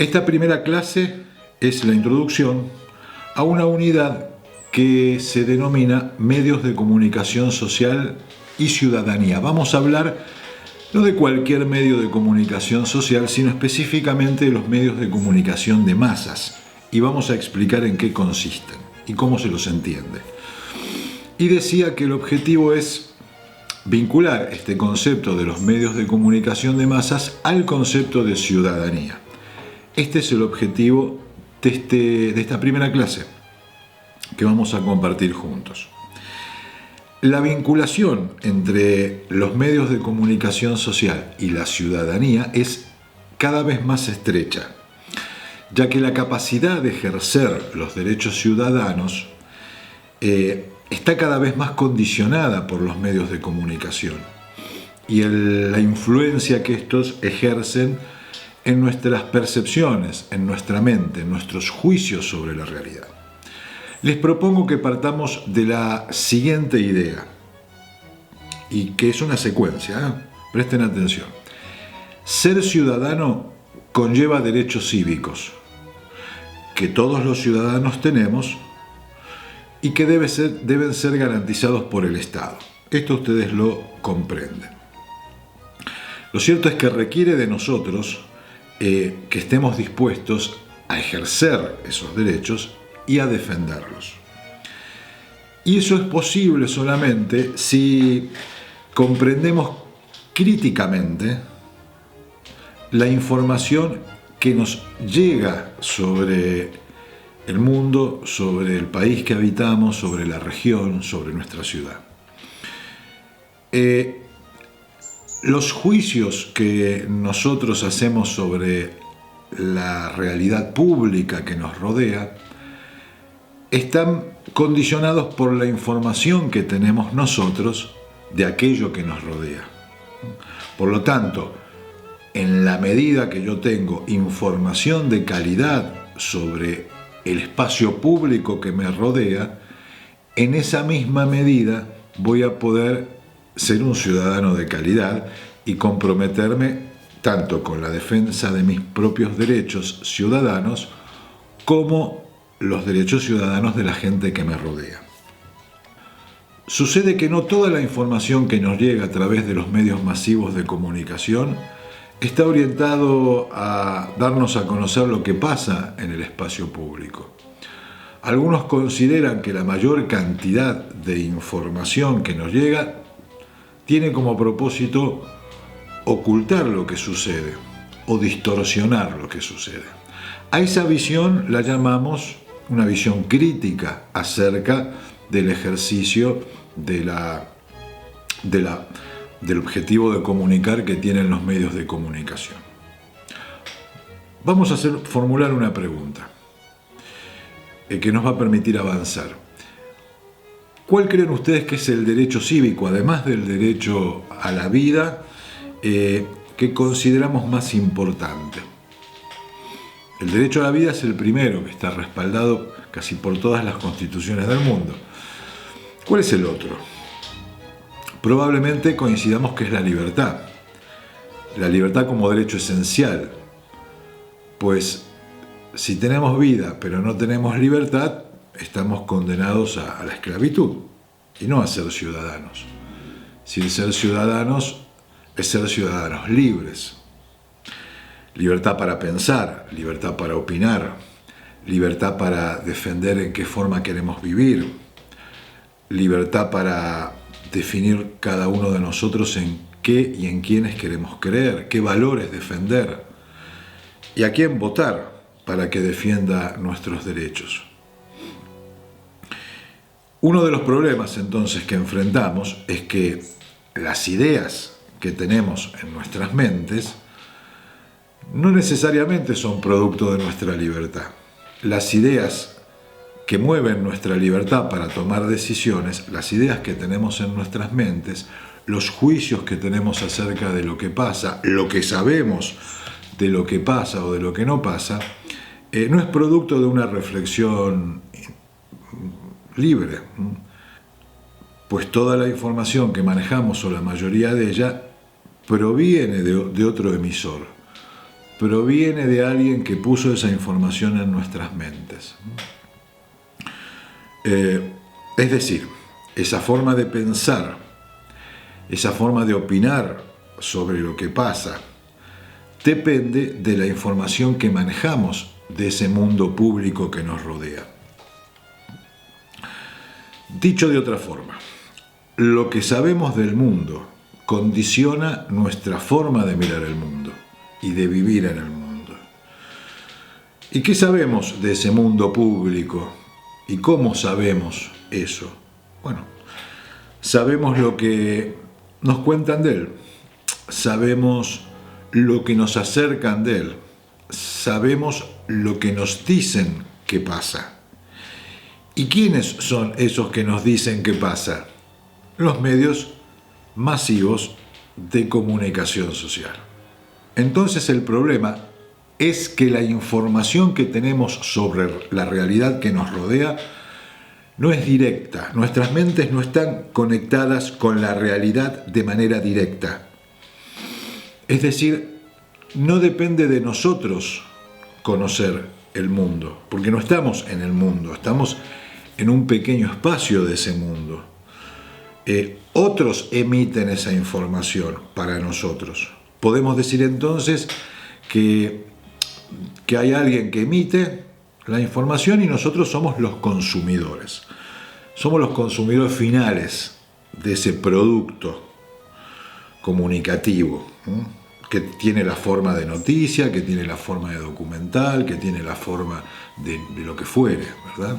Esta primera clase es la introducción a una unidad que se denomina medios de comunicación social y ciudadanía. Vamos a hablar no de cualquier medio de comunicación social, sino específicamente de los medios de comunicación de masas. Y vamos a explicar en qué consisten y cómo se los entiende. Y decía que el objetivo es vincular este concepto de los medios de comunicación de masas al concepto de ciudadanía. Este es el objetivo de esta primera clase que vamos a compartir juntos. La vinculación entre los medios de comunicación social y la ciudadanía es cada vez más estrecha, ya que la capacidad de ejercer los derechos ciudadanos está cada vez más condicionada por los medios de comunicación y la influencia que estos ejercen en nuestras percepciones, en nuestra mente, en nuestros juicios sobre la realidad. Les propongo que partamos de la siguiente idea, y que es una secuencia, presten atención. Ser ciudadano conlleva derechos cívicos, que todos los ciudadanos tenemos y que deben ser garantizados por el Estado. Esto ustedes lo comprenden. Lo cierto es que requiere de nosotros que estemos dispuestos a ejercer esos derechos y a defenderlos. Y eso es posible solamente si comprendemos críticamente la información que nos llega sobre el mundo, sobre el país que habitamos, sobre la región, sobre nuestra ciudad. Los juicios que nosotros hacemos sobre la realidad pública que nos rodea están condicionados por la información que tenemos nosotros de aquello que nos rodea. Por lo tanto, en la medida que yo tengo información de calidad sobre el espacio público que me rodea, en esa misma medida voy a poder ser un ciudadano de calidad y comprometerme tanto con la defensa de mis propios derechos ciudadanos como los derechos ciudadanos de la gente que me rodea. Sucede que no toda la información que nos llega a través de los medios masivos de comunicación está orientado a darnos a conocer lo que pasa en el espacio público. Algunos consideran que la mayor cantidad de información que nos llega tiene como propósito ocultar lo que sucede o distorsionar lo que sucede. A esa visión la llamamos una visión crítica acerca del ejercicio del objetivo de comunicar que tienen los medios de comunicación. Vamos a formular una pregunta que nos va a permitir avanzar. ¿Cuál creen ustedes que es el derecho cívico, además del derecho a la vida, que consideramos más importante? El derecho a la vida es el primero, que está respaldado casi por todas las constituciones del mundo. ¿Cuál es el otro? Probablemente coincidamos que es la libertad. La libertad como derecho esencial. Pues si tenemos vida pero no tenemos libertad, estamos condenados a la esclavitud y no a ser ciudadanos. Si el ser ciudadanos es ser ciudadanos libres. Libertad para pensar, libertad para opinar, libertad para defender en qué forma queremos vivir, libertad para definir cada uno de nosotros en qué y en quiénes queremos creer, qué valores defender y a quién votar para que defienda nuestros derechos. Uno de los problemas entonces que enfrentamos es que las ideas que tenemos en nuestras mentes no necesariamente son producto de nuestra libertad. Las ideas que mueven nuestra libertad para tomar decisiones, las ideas que tenemos en nuestras mentes, los juicios que tenemos acerca de lo que pasa, lo que sabemos de lo que pasa o de lo que no pasa, no es producto de una reflexión libre, pues toda la información que manejamos o la mayoría de ella proviene de otro emisor, proviene de alguien que puso esa información en nuestras mentes. Es decir, esa forma de pensar, esa forma de opinar sobre lo que pasa, depende de la información que manejamos de ese mundo público que nos rodea. Dicho de otra forma, lo que sabemos del mundo condiciona nuestra forma de mirar el mundo y de vivir en el mundo. ¿Y qué sabemos de ese mundo público? ¿Y cómo sabemos eso? Bueno, sabemos lo que nos cuentan de él, sabemos lo que nos acercan de él, sabemos lo que nos dicen que pasa. ¿Y quiénes son esos que nos dicen que pasa? Los medios masivos de comunicación social. Entonces el problema es que la información que tenemos sobre la realidad que nos rodea no es directa. Nuestras mentes no están conectadas con la realidad de manera directa. Es decir, no depende de nosotros conocer el mundo, porque no estamos en el mundo, estamos en un pequeño espacio de ese mundo. Otros emiten esa información para nosotros. Podemos decir entonces que hay alguien que emite la información y nosotros somos los consumidores. Somos los consumidores finales de ese producto comunicativo, que tiene la forma de noticia, que tiene la forma de documental, que tiene la forma de lo que fuere, ¿verdad?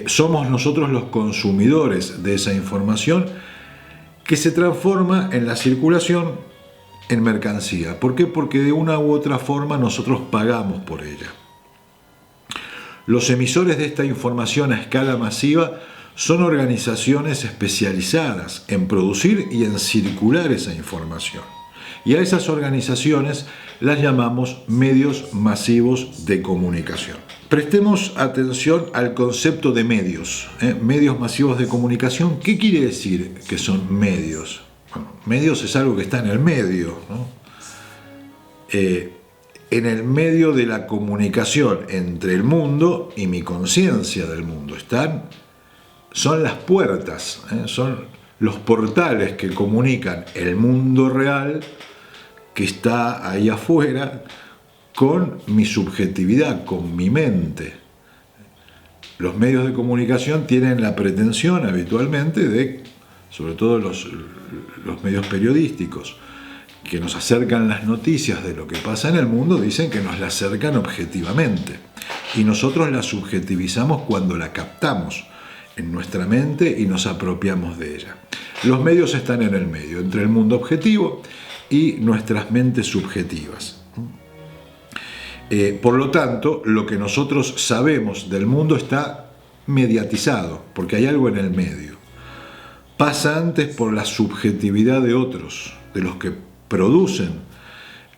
Somos nosotros los consumidores de esa información que se transforma en la circulación en mercancía. ¿Por qué? Porque de una u otra forma nosotros pagamos por ella. Los emisores de esta información a escala masiva son organizaciones especializadas en producir y en circular esa información. Y a esas organizaciones las llamamos medios masivos de comunicación. Prestemos atención al concepto de medios, medios masivos de comunicación. ¿Qué quiere decir que son medios? Bueno, medios es algo que está en el medio, ¿no? En el medio de la comunicación entre el mundo y mi conciencia del mundo. Son las puertas, son los portales que comunican el mundo real que está ahí afuera con mi subjetividad, con mi mente. Los medios de comunicación tienen la pretensión habitualmente de, sobre todo los medios periodísticos, que nos acercan las noticias de lo que pasa en el mundo, dicen que nos la acercan objetivamente. Y nosotros la subjetivizamos cuando la captamos en nuestra mente y nos apropiamos de ella. Los medios están en el medio, entre el mundo objetivo y nuestras mentes subjetivas. Por lo tanto, lo que nosotros sabemos del mundo está mediatizado, porque hay algo en el medio. Pasa antes por la subjetividad de otros, de los que producen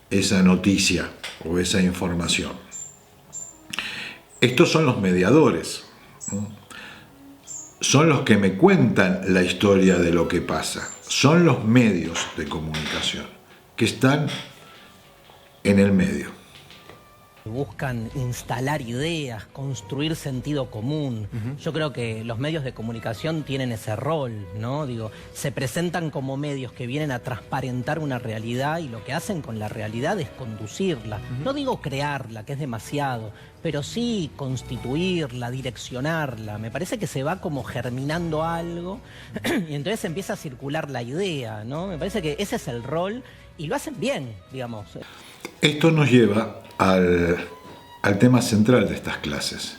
esa noticia o esa información. Estos son los mediadores, ¿no? Son los que me cuentan la historia de lo que pasa. Son los medios de comunicación que están en el medio. Buscan instalar ideas, construir sentido común. Yo creo que los medios de comunicación tienen ese rol, ¿no? Digo, se presentan como medios que vienen a transparentar una realidad y lo que hacen con la realidad es conducirla. No digo crearla, que es demasiado, pero sí constituirla, direccionarla. Me parece que se va como germinando algo y entonces empieza a circular la idea, ¿no? Me parece que ese es el rol y lo hacen bien, digamos. Esto nos lleva al tema central de estas clases,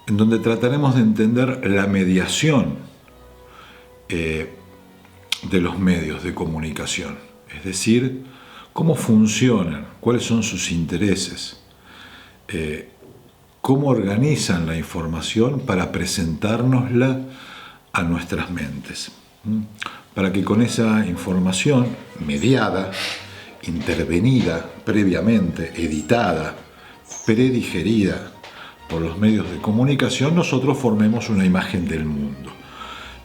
en donde trataremos de entender la mediación de los medios de comunicación, es decir, cómo funcionan, cuáles son sus intereses, cómo organizan la información para presentárnosla a nuestras mentes, para que con esa información mediada, intervenida previamente, editada, predigerida por los medios de comunicación, nosotros formemos una imagen del mundo.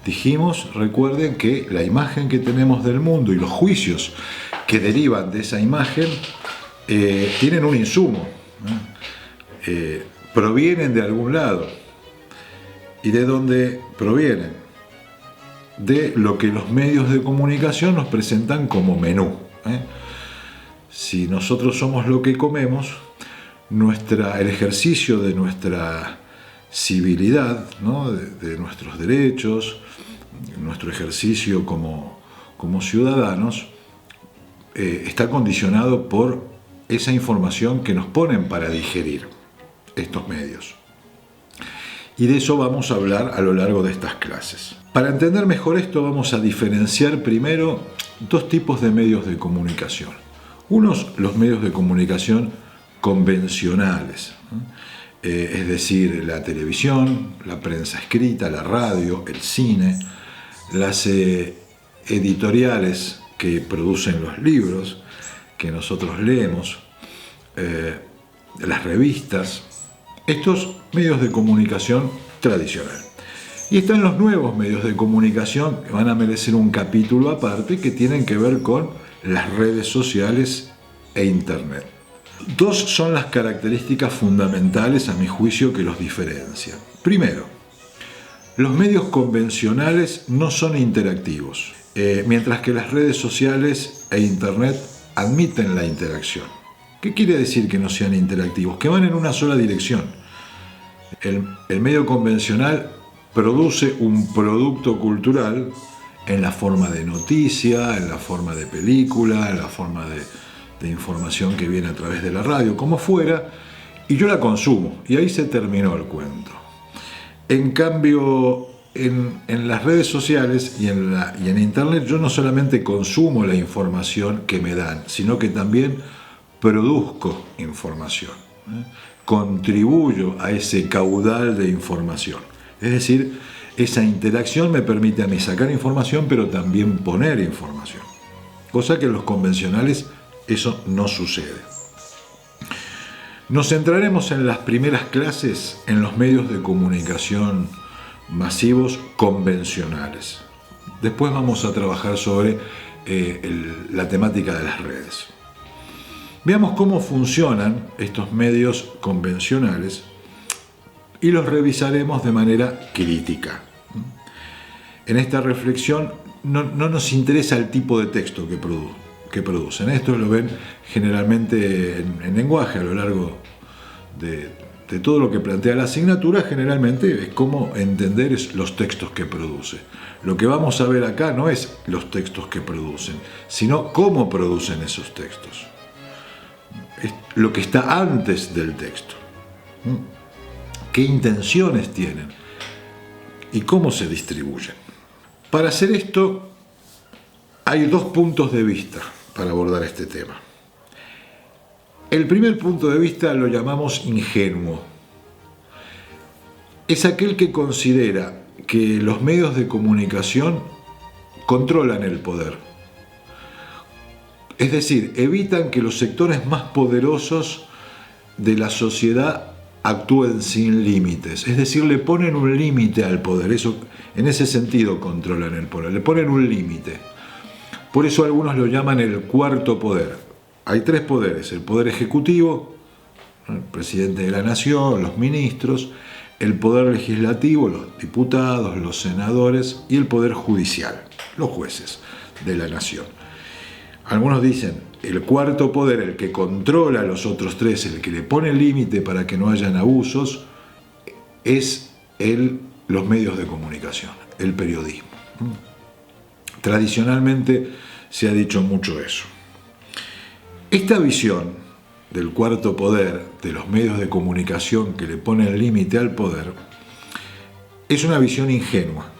Dijimos, recuerden, que la imagen que tenemos del mundo y los juicios que derivan de esa imagen tienen un insumo, provienen de algún lado. ¿Y de dónde provienen? De lo que los medios de comunicación nos presentan como menú. Si nosotros somos lo que comemos, el ejercicio de nuestra civilidad, ¿no? de nuestros derechos, nuestro ejercicio como ciudadanos, está condicionado por esa información que nos ponen para digerir estos medios. Y de eso vamos a hablar a lo largo de estas clases. Para entender mejor esto, vamos a diferenciar primero dos tipos de medios de comunicación. Unos, los medios de comunicación convencionales, es decir, la televisión, la prensa escrita, la radio, el cine, las editoriales que producen los libros que nosotros leemos, las revistas, estos medios de comunicación tradicional. Y están los nuevos medios de comunicación que van a merecer un capítulo aparte, que tienen que ver con las redes sociales e Internet. Dos son las características fundamentales, a mi juicio, que los diferencian. Primero, los medios convencionales no son interactivos, mientras que las redes sociales e Internet admiten la interacción. ¿Qué quiere decir que no sean interactivos? Que van en una sola dirección. El medio convencional produce un producto cultural en la forma de noticia, en la forma de película, en la forma de información que viene a través de la radio, como fuera, y yo la consumo, y ahí se terminó el cuento. En cambio, en las redes sociales y en Internet, yo no solamente consumo la información que me dan, sino que también produzco información, contribuyo a ese caudal de información. Es decir, esa interacción me permite a mí sacar información, pero también poner información, cosa que en los convencionales eso no sucede. Nos centraremos en las primeras clases en los medios de comunicación masivos convencionales. Después vamos a trabajar sobre la temática de las redes. Veamos cómo funcionan estos medios convencionales y los revisaremos de manera crítica. En esta reflexión no nos interesa el tipo de texto que producen. Esto lo ven generalmente en lenguaje a lo largo de todo lo que plantea la asignatura. Generalmente es cómo entender los textos que produce. Lo que vamos a ver acá no es los textos que producen, sino cómo producen esos textos. Es lo que está antes del texto. ¿Qué intenciones tienen? ¿Y cómo se distribuyen? Para hacer esto, hay dos puntos de vista para abordar este tema. El primer punto de vista lo llamamos ingenuo. Es aquel que considera que los medios de comunicación controlan el poder. Es decir, evitan que los sectores más poderosos de la sociedad actúen sin límites. Es decir, le ponen un límite al poder. En ese sentido controlan el poder. Le ponen un límite. Por eso algunos lo llaman el cuarto poder. Hay tres poderes: el poder ejecutivo, el presidente de la nación, los ministros; el poder legislativo, los diputados, los senadores; y el poder judicial, los jueces de la nación. Algunos dicen el cuarto poder, el que controla a los otros tres, el que le pone el límite para que no hayan abusos, es los medios de comunicación, el periodismo. Tradicionalmente se ha dicho mucho eso. Esta visión del cuarto poder, de los medios de comunicación que le ponen el límite al poder, es una visión ingenua.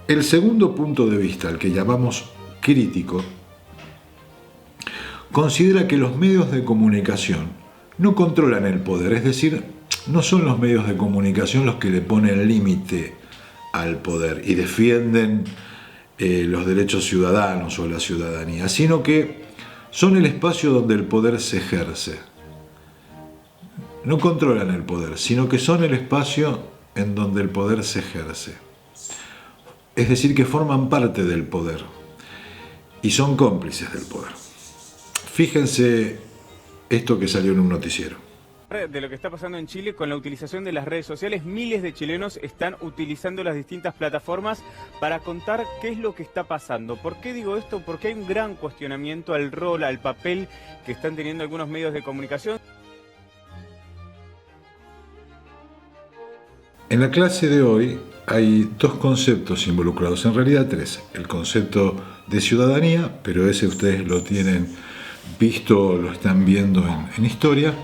El segundo punto de vista, el que llamamos crítico, considera que los medios de comunicación no controlan el poder, es decir, no son los medios de comunicación los que le ponen límite al poder y defienden los derechos ciudadanos o la ciudadanía, sino que son el espacio donde el poder se ejerce. No controlan el poder, sino que son el espacio en donde el poder se ejerce. Es decir, que forman parte del poder y son cómplices del poder. Fíjense esto que salió en un noticiero. De lo que está pasando en Chile con la utilización de las redes sociales, miles de chilenos están utilizando las distintas plataformas para contar qué es lo que está pasando. ¿Por qué digo esto? Porque hay un gran cuestionamiento al rol, al papel que están teniendo algunos medios de comunicación. En la clase de hoy hay dos conceptos involucrados, en realidad tres. El concepto de ciudadanía, pero ese ustedes lo tienen visto, lo están viendo en historia.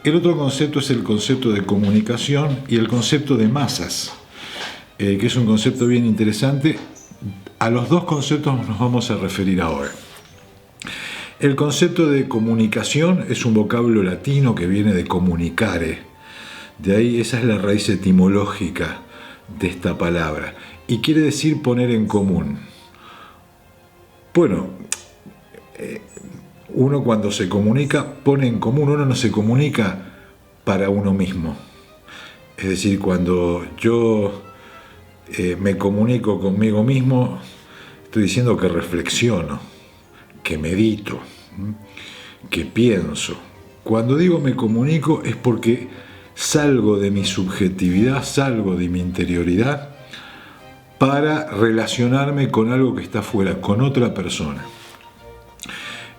El otro concepto es el concepto de comunicación y el concepto de masas, que es un concepto bien interesante. A los dos conceptos nos vamos a referir ahora. El concepto de comunicación es un vocablo latino que viene de comunicare. De ahí esa es la raíz etimológica de esta palabra. Y quiere decir poner en común. Bueno, uno cuando se comunica pone en común, uno no se comunica para uno mismo. Es decir, cuando yo me comunico conmigo mismo, estoy diciendo que reflexiono, que medito, que pienso. Cuando digo me comunico es porque salgo de mi subjetividad, salgo de mi interioridad para relacionarme con algo que está fuera, con otra persona.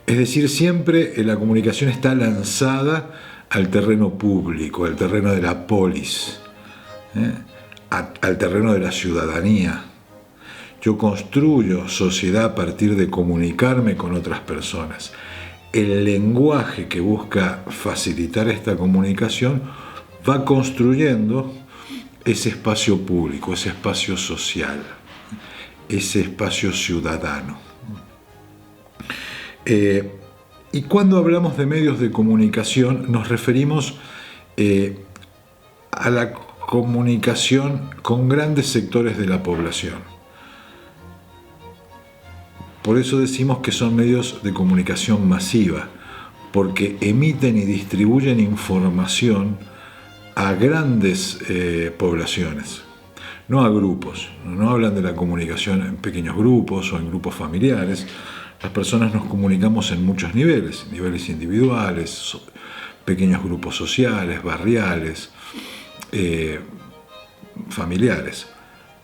Es decir, siempre la comunicación está lanzada al terreno público, al terreno de la polis, al terreno de la ciudadanía. Yo construyo sociedad a partir de comunicarme con otras personas. El lenguaje que busca facilitar esta comunicación va construyendo ese espacio público, ese espacio social, ese espacio ciudadano. Y cuando hablamos de medios de comunicación nos referimos a la comunicación con grandes sectores de la población. Por eso decimos que son medios de comunicación masiva, porque emiten y distribuyen información a grandes poblaciones, no a grupos. No hablan de la comunicación en pequeños grupos o en grupos familiares. Las personas nos comunicamos en muchos niveles, niveles individuales, pequeños grupos sociales, barriales, familiares.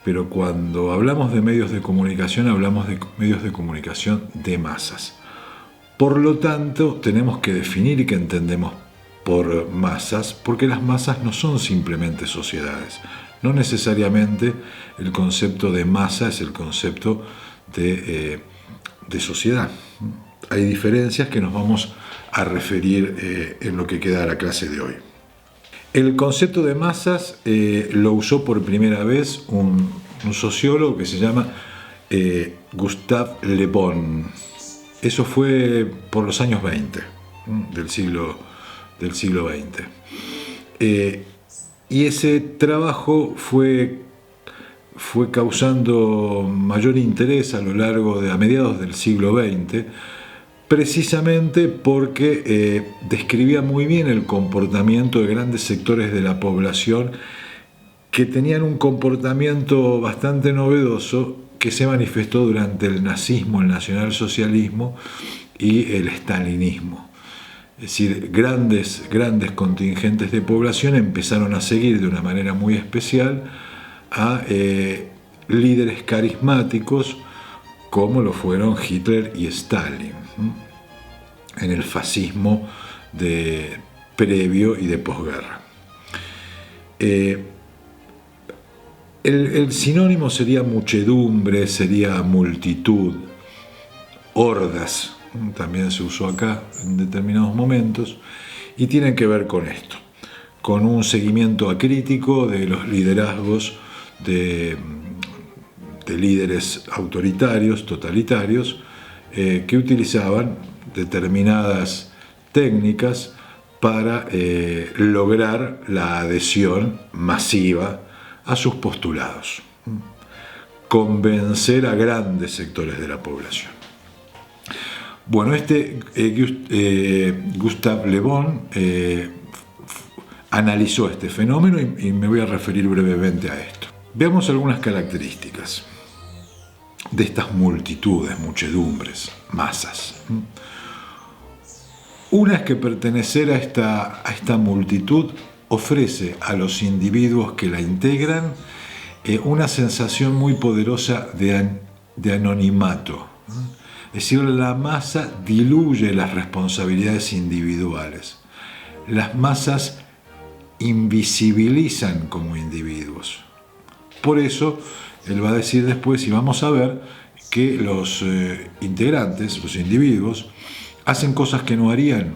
Pero cuando hablamos de medios de comunicación, hablamos de medios de comunicación de masas. Por lo tanto, tenemos que definir qué entendemos por masas, porque las masas no son simplemente sociedades. No necesariamente el concepto de masa es el concepto de sociedad. Hay diferencias que nos vamos a referir en lo que queda de la clase de hoy. El concepto de masas lo usó por primera vez un sociólogo que se llama Gustave Le Bon. Eso fue por los años 20 del siglo XX. Y ese trabajo fue causando mayor interés a mediados del siglo XX, precisamente porque describía muy bien el comportamiento de grandes sectores de la población que tenían un comportamiento bastante novedoso que se manifestó durante el nazismo, el nacionalsocialismo y el stalinismo. Es decir, grandes contingentes de población empezaron a seguir de una manera muy especial a líderes carismáticos como lo fueron Hitler y Stalin en el fascismo previo y de posguerra. El sinónimo sería muchedumbre, sería multitud, hordas, también se usó acá en determinados momentos, y tienen que ver con esto, con un seguimiento acrítico de los liderazgos de líderes autoritarios, totalitarios, que utilizaban determinadas técnicas para lograr la adhesión masiva a sus postulados, convencer a grandes sectores de la población. Bueno, Gustave Le Bon analizó este fenómeno y me voy a referir brevemente a esto. Veamos algunas características de estas multitudes, muchedumbres, masas. Una es que pertenecer a esta multitud ofrece a los individuos que la integran una sensación muy poderosa de anonimato. Es decir, la masa diluye las responsabilidades individuales. Las masas invisibilizan como individuos. Por eso, él va a decir después, y vamos a ver, que los integrantes, los individuos, hacen cosas que no harían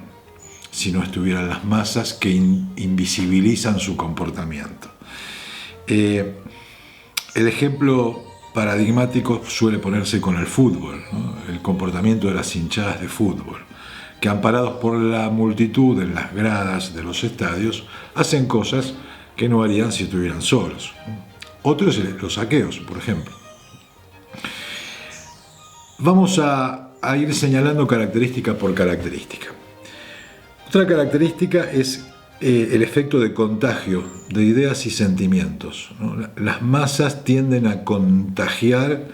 si no estuvieran las masas que invisibilizan su comportamiento. El ejemplo paradigmático suele ponerse con el fútbol, ¿no? El comportamiento de las hinchadas de fútbol, que amparados por la multitud en las gradas de los estadios, hacen cosas que no harían si estuvieran solos. Otros, los saqueos, por ejemplo. Vamos a ir señalando característica por característica. Otra característica es el efecto de contagio de ideas y sentimientos, ¿no? Las masas tienden a contagiar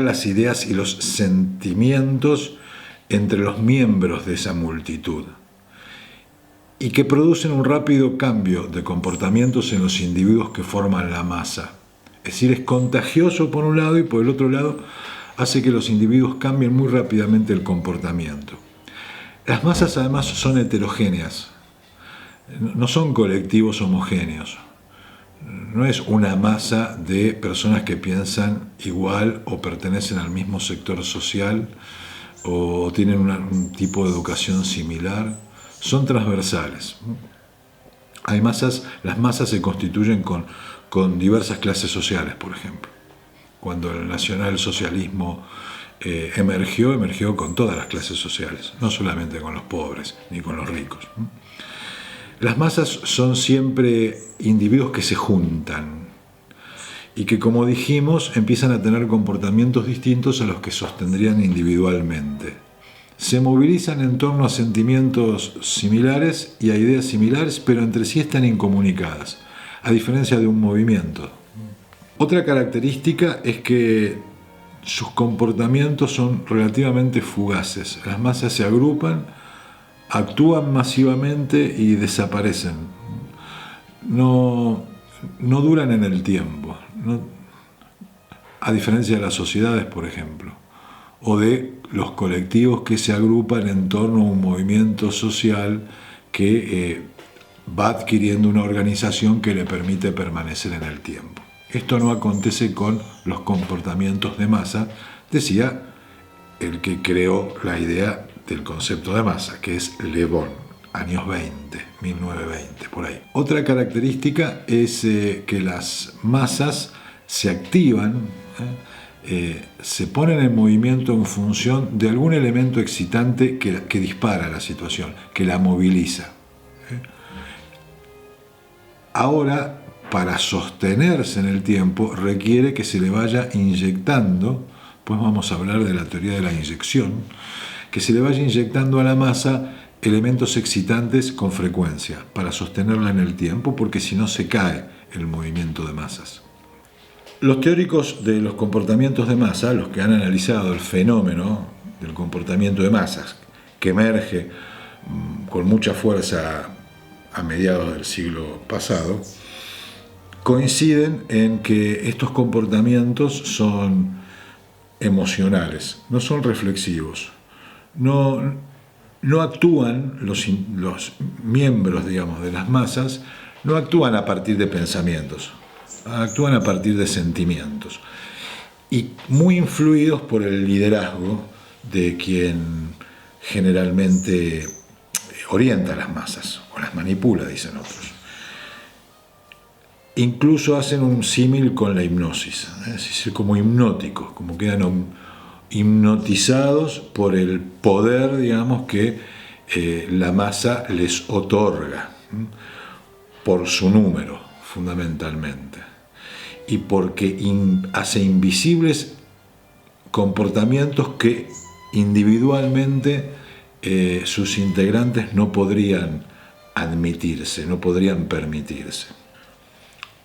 las ideas y los sentimientos entre los miembros de esa multitud, y que producen un rápido cambio de comportamientos en los individuos que forman la masa. Es decir, es contagioso por un lado y por el otro lado hace que los individuos cambien muy rápidamente el comportamiento. Las masas además son heterogéneas, no son colectivos homogéneos. No es una masa de personas que piensan igual o pertenecen al mismo sector social o tienen un tipo de educación similar. Son transversales. Las masas se constituyen con diversas clases sociales, por ejemplo. Cuando el nacionalsocialismo emergió con todas las clases sociales, no solamente con los pobres ni con los ricos. Las masas son siempre individuos que se juntan y que, como dijimos, empiezan a tener comportamientos distintos a los que sostendrían individualmente. Se movilizan en torno a sentimientos similares y a ideas similares, pero entre sí están incomunicadas, a diferencia de un movimiento. Otra característica es que sus comportamientos son relativamente fugaces. Las masas se agrupan, actúan masivamente y desaparecen. No duran en el tiempo, a diferencia de las sociedades, por ejemplo, o de los colectivos que se agrupan en torno a un movimiento social que va adquiriendo una organización que le permite permanecer en el tiempo. Esto no acontece con los comportamientos de masa, decía el que creó la idea del concepto de masa, que es Le Bon, años 1920, por ahí. Otra característica es que las masas se activan, se ponen en movimiento en función de algún elemento excitante que dispara la situación, que la moviliza. Ahora, para sostenerse en el tiempo, requiere que se le vaya inyectando, pues vamos a hablar de la teoría de la inyección, que se le vaya inyectando a la masa elementos excitantes con frecuencia para sostenerla en el tiempo, porque si no se cae el movimiento de masas. Los teóricos de los comportamientos de masa, los que han analizado el fenómeno del comportamiento de masas, que emerge con mucha fuerza a mediados del siglo pasado, coinciden en que estos comportamientos son emocionales, no son reflexivos. No actúan los miembros, digamos, de las masas, no actúan a partir de pensamientos, actúan a partir de sentimientos, y muy influidos por el liderazgo de quien generalmente orienta a las masas, o las manipula, dicen otros. Incluso hacen un símil con la hipnosis, es decir, como hipnóticos, como quedan hipnotizados por el poder, digamos, que la masa les otorga, por su número, fundamentalmente, y porque hace invisibles comportamientos que individualmente sus integrantes no podrían admitirse, no podrían permitirse.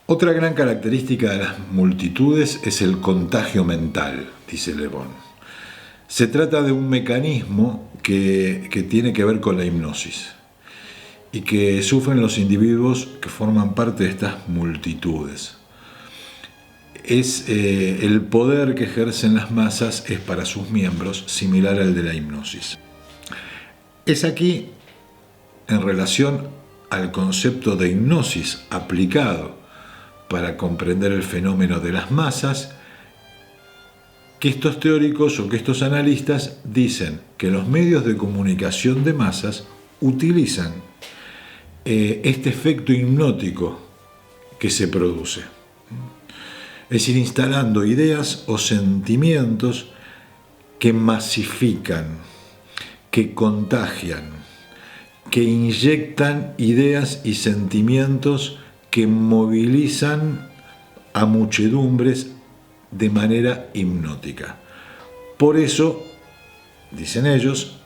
Otra gran característica de las multitudes es el contagio mental, dice Le Bon. Se trata de un mecanismo que tiene que ver con la hipnosis y que sufren los individuos que forman parte de estas multitudes. El poder que ejercen las masas es para sus miembros similar al de la hipnosis. Es aquí, en relación al concepto de hipnosis aplicado para comprender el fenómeno de las masas, que estos teóricos o que estos analistas dicen que los medios de comunicación de masas utilizan este efecto hipnótico que se produce. Es decir, instalando ideas o sentimientos que masifican, que contagian, que inyectan ideas y sentimientos que movilizan a muchedumbres de manera hipnótica. Por eso, dicen ellos,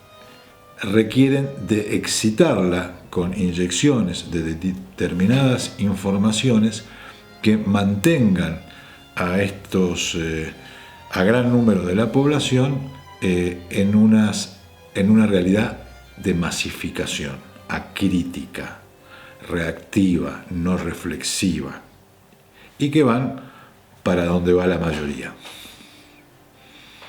requieren de excitarla con inyecciones de determinadas informaciones que mantengan a gran número de la población en una realidad de masificación, acrítica, reactiva, no reflexiva, y que van para donde va la mayoría.